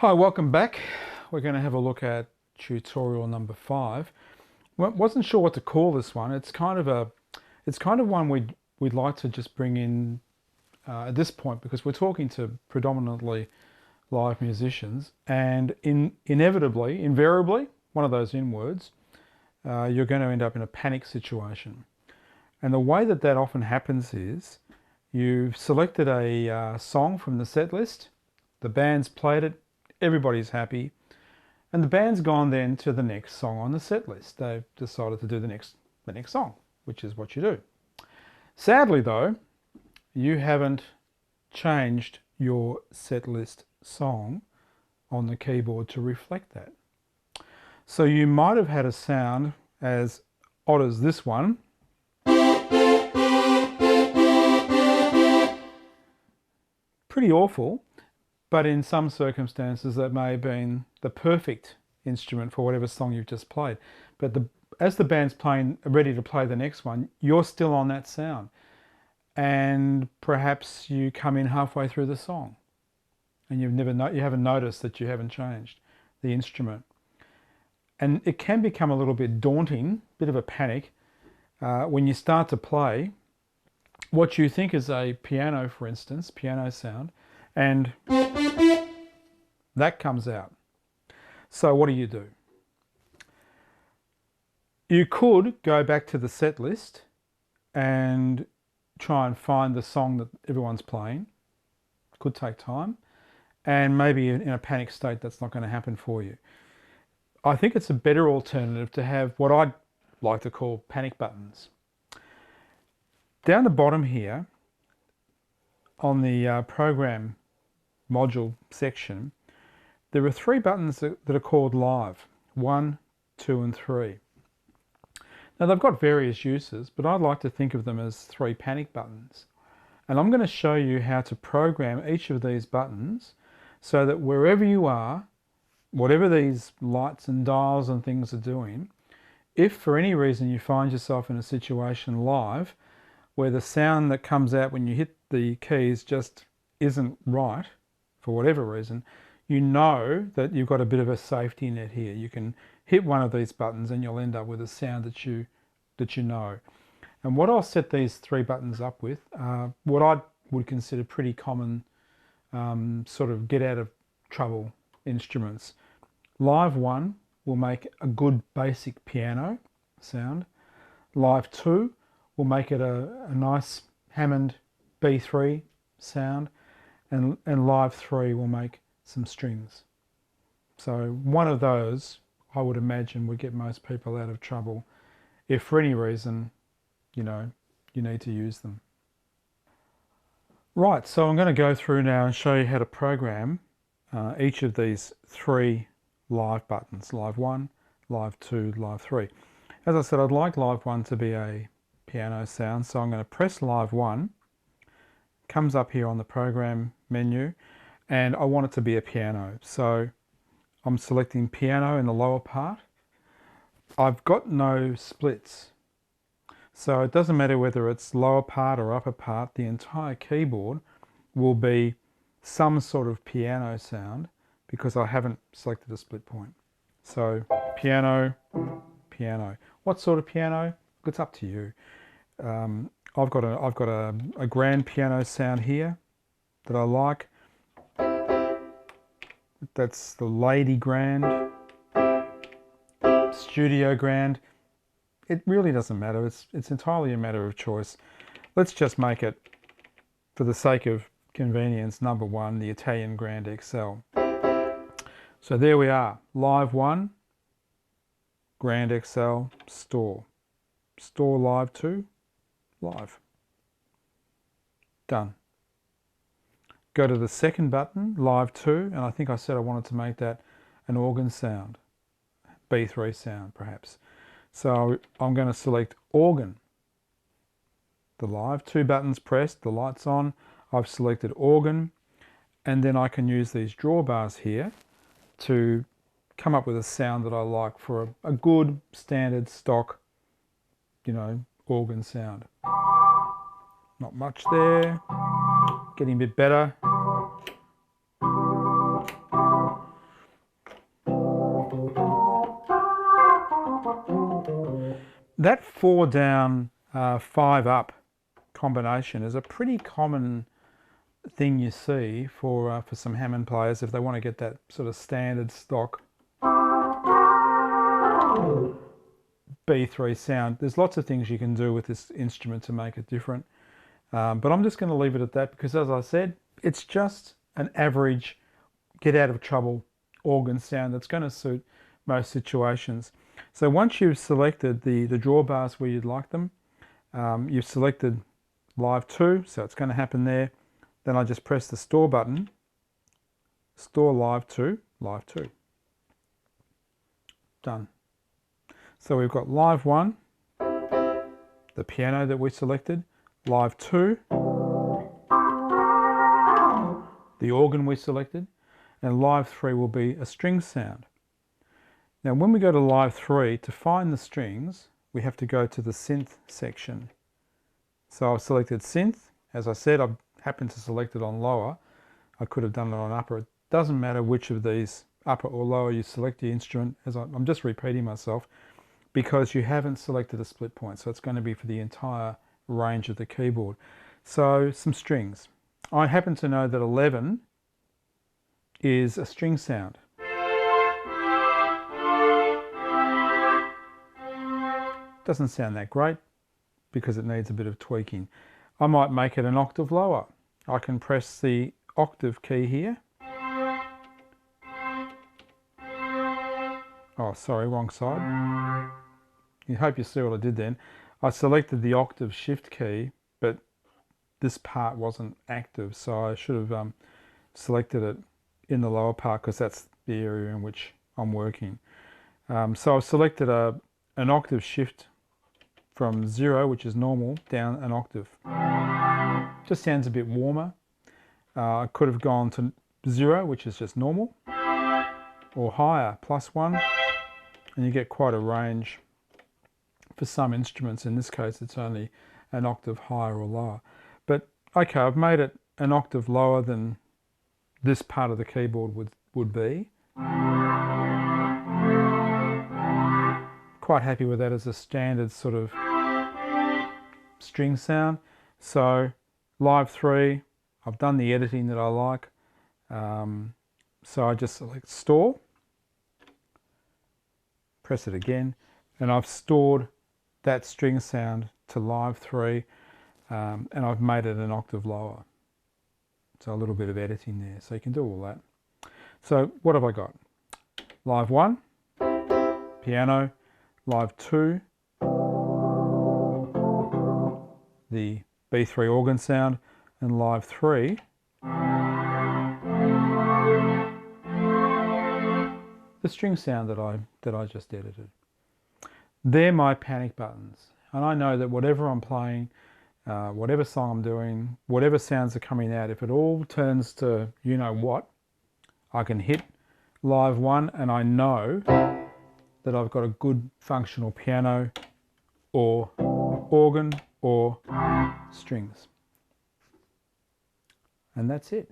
Hi, welcome back. We're going to have a look at tutorial number 5. Wasn't sure what to call this one. It's kind of one we'd like to just bring in at this point because we're talking to predominantly live musicians, and invariably, one of those in words, you're going to end up in a panic situation. And the way that often happens is you've selected a song from the set list, the band's played it, everybody's happy, and the band's gone then to the next song on the set list. They've decided to do the next song, which is what you do. Sadly though, you haven't changed your set list song on the keyboard to reflect that. So you might have had a sound as odd as this one. Pretty awful. But in some circumstances, that may have been the perfect instrument for whatever song you've just played. But as the band's ready to play the next one, you're still on that sound. And perhaps you come in halfway through the song and you haven't noticed that you haven't changed the instrument. And it can become a little bit daunting, a bit of a panic, when you start to play what you think is a piano, for instance, piano sound, and that comes out. So what do? You could go back to the set list and try and find the song that everyone's playing. Could take time, and maybe in a panic state that's not going to happen for you. I think it's a better alternative to have what I'd like to call panic buttons. Down the bottom here on the program module section, there are 3 buttons that are called live: 1, 2 and 3. Now they've got various uses, but I'd like to think of them as 3 panic buttons. And I'm going to show you how to program each of these buttons so that wherever you are, whatever these lights and dials and things are doing, if for any reason you find yourself in a situation live where the sound that comes out when you hit the keys just isn't right, for whatever reason, you know that you've got a bit of a safety net here. You can hit one of these buttons and you'll end up with a sound that you know. And what I'll set these 3 buttons up with are what I would consider pretty common sort of get out of trouble instruments. Live 1 will make a good basic piano sound. Live 2 will make it a nice Hammond B3 sound. And live 3 will make some strings. So one of those, I would imagine, would get most people out of trouble if for any reason, you need to use them. Right, so I'm going to go through now and show you how to program each of these 3 live buttons: live 1, live 2, live 3. As I said, I'd like live 1 to be a piano sound, so I'm going to press live 1. Comes up here on the program menu, and I want it to be a piano. So I'm selecting piano in the lower part. I've got no splits, so it doesn't matter whether it's lower part or upper part, the entire keyboard will be some sort of piano sound because I haven't selected a split point. So piano, piano. What sort of piano? It's up to you. I've got a grand piano sound here that I like. That's the Lady Grand, Studio Grand. It really doesn't matter. It's entirely a matter of choice. Let's just make it, for the sake of convenience, number 1, the Italian Grand XL. So there we are. Live 1, Grand XL, store. Store live 2, live. Done. Go to the second button, live 2, and I think I said I wanted to make that an organ sound, B3 sound perhaps. So I'm going to select organ. The live 2 buttons pressed, the light's on, I've selected organ, and then I can use these drawbars here to come up with a sound that I like for a good standard stock, organ sound. Not much there, getting a bit better. That 4 down, 5 up combination is a pretty common thing you see for some Hammond players if they want to get that sort of standard stock B3 sound. There's lots of things you can do with this instrument to make it different, but I'm just going to leave it at that because, as I said, it's just an average get out of trouble organ sound that's going to suit most situations. So once you've selected the drawbars where you'd like them, you've selected Live 2, so it's going to happen there. Then I just press the store button, store Live 2, Live 2. Done. So we've got Live 1, the piano that we selected, Live 2, the organ we selected, and Live 3 will be a string sound. Now when we go to Live 3, to find the strings, we have to go to the synth section. So I've selected synth. As I said, I've happened to select it on lower. I could have done it on upper. It doesn't matter which of these, upper or lower, you select the instrument. As I'm just repeating myself, because you haven't selected a split point. So it's going to be for the entire range of the keyboard. So some strings. I happen to know that 11 is a string sound. Doesn't sound that great because it needs a bit of tweaking. I might make it an octave lower. I can press the octave key here. Oh, sorry, wrong side. I hope you see what I did then. I selected the octave shift key, but this part wasn't active, so I should have selected it in the lower part because that's the area in which I'm working. So I've selected an octave shift from 0, which is normal, down an octave. Just sounds a bit warmer. I could have gone to 0, which is just normal, or higher, +1, and you get quite a range. For some instruments, in this case, it's only an octave higher or lower. But okay, I've made it an octave lower than this part of the keyboard would be. Quite happy with that as a standard sort of string sound. So Live 3, I've done the editing that I like. So I just select store, press it again, and I've stored that string sound to Live 3, and I've made it an octave lower. So a little bit of editing there, so you can do all that. So what have I got? Live 1, piano, Live 2, the B3 organ sound, and Live 3, the string sound that I just edited. They're my panic buttons, and I know that whatever I'm playing, whatever song I'm doing, whatever sounds are coming out, if it all turns to you know what, I can hit Live 1 and I know that I've got a good functional piano or organ or strings. And that's it.